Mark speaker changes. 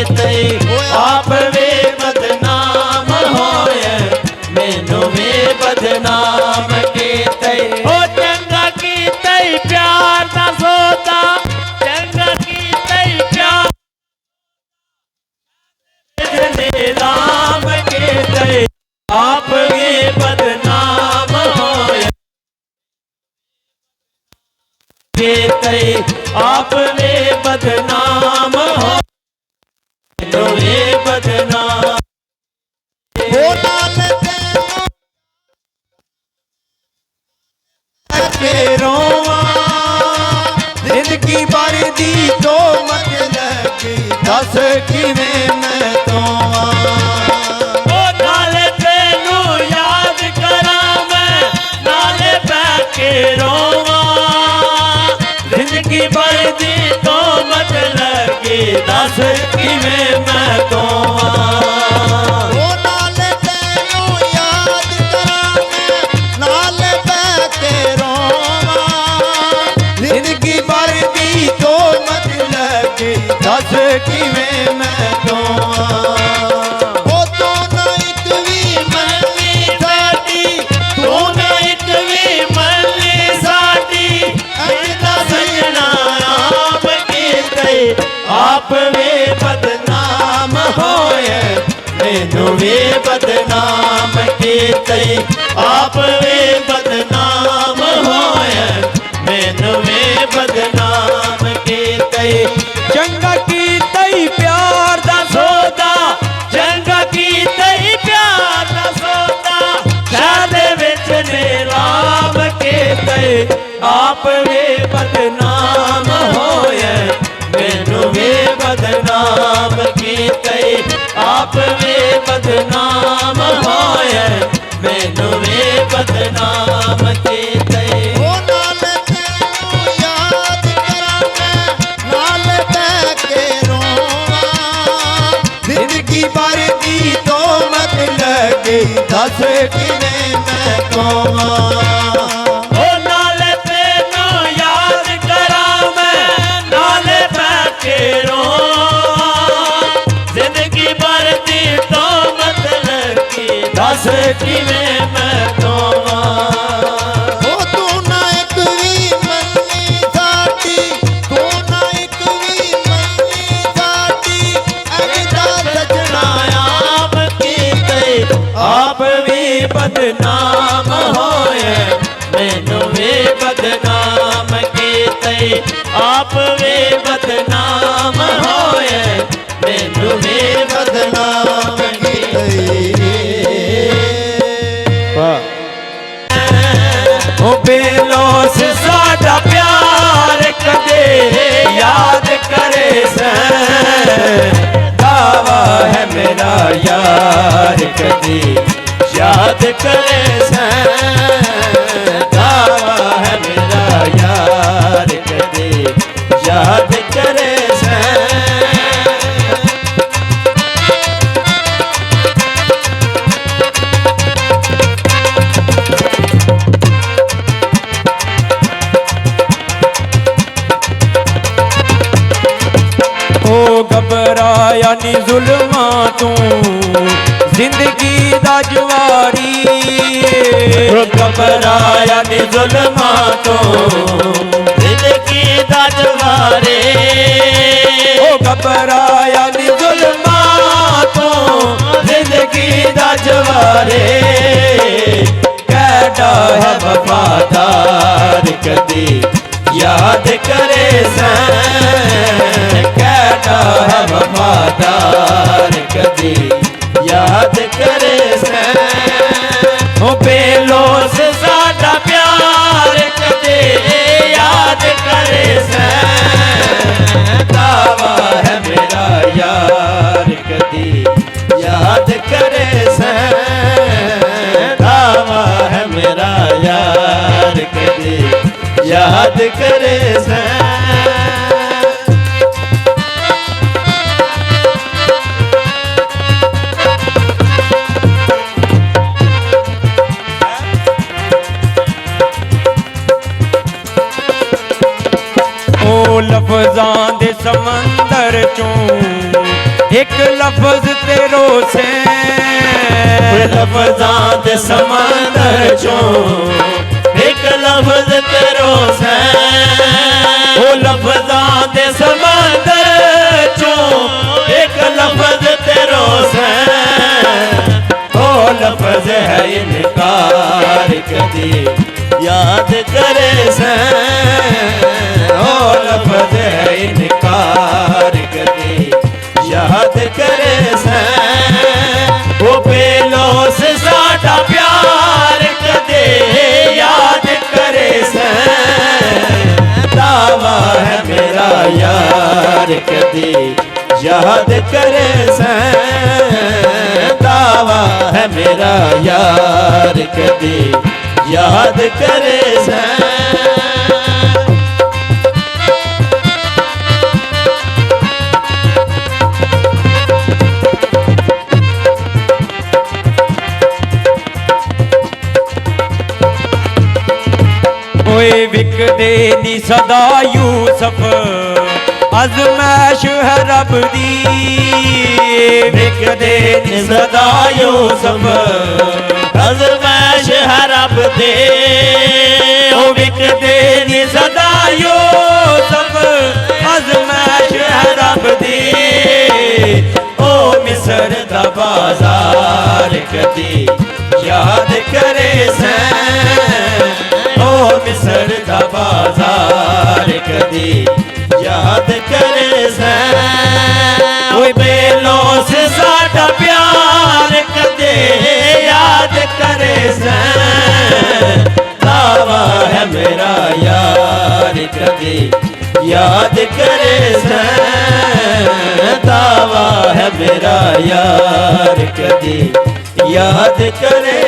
Speaker 1: कीते आप वे बदनाम होए मैनू वे बदनाम कीते ओ चंगा कीते प्यार दा सौदा चंगा कीते प्यार राम कीते आप वे बदनाम होए कीते आप वे बदनाम हो वे बदनाम
Speaker 2: रोवा जिंदगी भर दी तो मत लगी दस किवें मैं तोवा
Speaker 1: ओ नाले तेनू याद करा मैं नाले बैके रोवा जिंदगी भर दी तो मत लगी दस किवें मैं तोवा
Speaker 2: दस किवें मैं तोवा ओ तू ना इक वी मनी साडी
Speaker 1: तू ना इक वी मनी साडी ऐदा सजना आप कीते आप वे बदनाम होए मैनू वे बदनाम कीते आप वे बदनाम होए मैनू वे बदनाम कीते चंगा कीते प्यार दा सौदा चंगा कीते प्यार दा सौदा शाद विच नीलाम कीते आप वे बदनाम होए मैनू वे बदनाम कीते आप वे बदनाम होए मैनू वे बदनाम कीते
Speaker 2: दस किवें मैं तोवा
Speaker 1: ओ नाले तेनू याद करा मैं नाले बैठे रोवां जिंदगी भर दी तो मत लगी दस किवें मैं तोवा
Speaker 2: ओ तू ना एक वी मनी साडी तू ना एक वी मनी साडी ऐदा सजना
Speaker 1: आप कीते आप वी बदनाम होए मैनू वे बदनाम कीते आप वे बदनाम होए मैनू वे बदनाम कीते ओ बेलोस साडा प्यार कदे याद करे दावा है मेरा यार कदे याद करे दावा है मेरा यार कदे याद करे घबराया नी जुल्मा तू जिंदगी दा जवारी घबराया नी जुल्मा तू जिंदगी दा जवारी ओ घबराया नी जुल्मा तू जिंदगी दा जवारी कैडा है वफादार कदी याद करे कैडा है वफादार कदी याद करे बेलोस साडा प्यार कदे याद करे दावा है मेरा यार कदी याद करे दावा है मेरा यार कदी याद करे लफजां दे समंदर चों
Speaker 3: एक लफ्ज तेरो से
Speaker 1: लफ्ज़ां दे समंदर चों एक लफ्ज़ तेरो से ओ लफ्ज़ां दे समंदर चों एक लफ्ज़ तेरो से ओ लफ्ज़ है इनकार कदी याद करे से ओ लफ्ज़ है इनकार कदी याद करे से वो पेलो से साडा प्यार कदे याद करे से दावा है मेरा यार कदी याद करे से दावा है मेरा यार कदी याद करे से
Speaker 3: ओए विकदे नी सदा यूसुफ अज़मैश है रब दी
Speaker 1: विकदे नी सदा यूसुफ अज़मैश है रब दे ओ विकदे नी सदा यूसुफ अज़मैश है रब दे ओ मिस्र दा बाजार कदी याद करे से ओ मिस्र दा बाजार कदी याद करे से ओ बेलो से साडा प्यार कदे याद करे से दावा है मेरा यार कदी याद करे से दावा है मेरा यार कदी याद करे